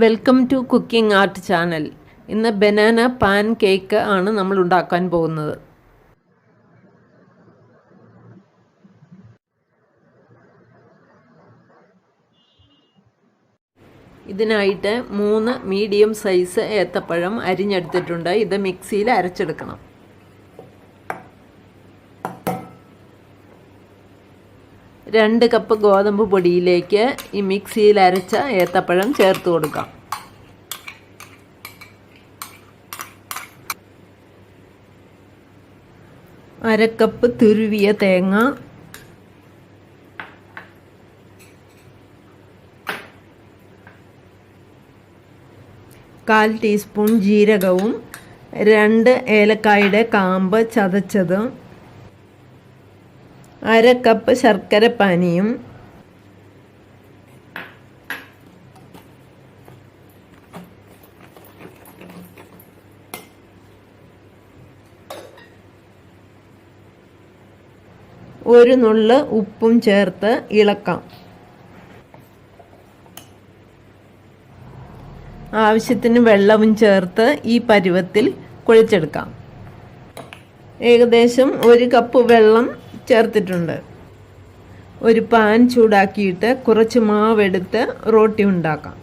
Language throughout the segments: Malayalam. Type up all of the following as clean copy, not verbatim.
Welcome to cooking art channel. ഇന്ന് ബനാന പാൻ കേക്ക് ആണ് നമ്മൾ ഉണ്ടാക്കാൻ പോകുന്നത്. ഇതിനായിട്ട് 3 മീഡിയം സൈസ് ഏത്തപ്പഴം അരിഞ്ഞെടുത്തിട്ടുണ്ട്. ഇത് മിക്സിയിൽ അരച്ചെടുക്കണം. രണ്ട് കപ്പ് ഗോതമ്പ് പൊടിയിലേക്ക് ഈ മിക്സിയിൽ അരച്ച ഏത്തപ്പഴം ചേർത്ത് കൊടുക്കാം. അരക്കപ്പ് തുരുവിയ തേങ്ങ, കാൽ ടീസ്പൂൺ ജീരകവും 2 ഏലക്കായുടെ കാമ്പ് ചതച്ചത്, അര കപ്പ് ശർക്കര പാനിയും, ഒരു നുള്ള് ഉപ്പും ചേർത്ത് ഇളക്കാം. ആവശ്യത്തിന് വെള്ളവും ചേർത്ത് ഈ പരുവത്തിൽ കുഴച്ചെടുക്കാം. ഏകദേശം 1 കപ്പ് വെള്ളം ചേർത്തിട്ടുണ്ട്. ഒരു പാൻ ചൂടാക്കിയിട്ട് കുറച്ച് മാവെടുത്ത് റോട്ടി ഉണ്ടാക്കാം.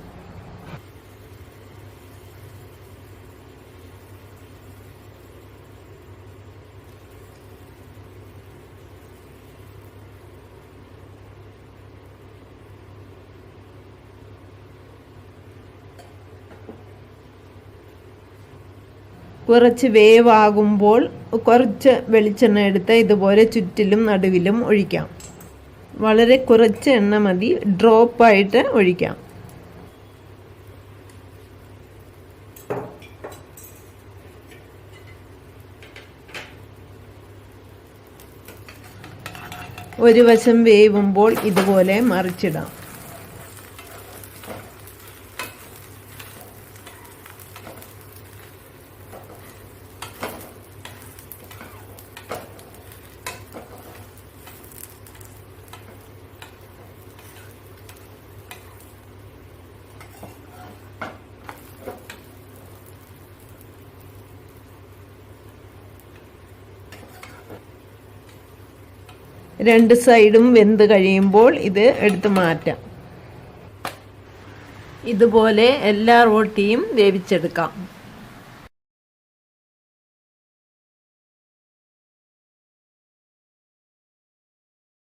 കുറച്ച് വേവാകുമ്പോൾ കുറച്ച് വെളിച്ചെണ്ണ എടുത്ത് ഇതുപോലെ ചുറ്റിലും നടുവിലും ഒഴിക്കാം. വളരെ കുറച്ച് എണ്ണ മതി, ഡ്രോപ്പായിട്ട് ഒഴിക്കാം. ഒരു വശം വേവുമ്പോൾ ഇതുപോലെ മറിച്ചിടാം. രണ്ട് സൈഡും വെന്ത് കഴിയുമ്പോൾ ഇത് എടുത്ത് മാറ്റാം. ഇതുപോലെ എല്ലാ റോട്ടിയും വേവിച്ചെടുക്കാം.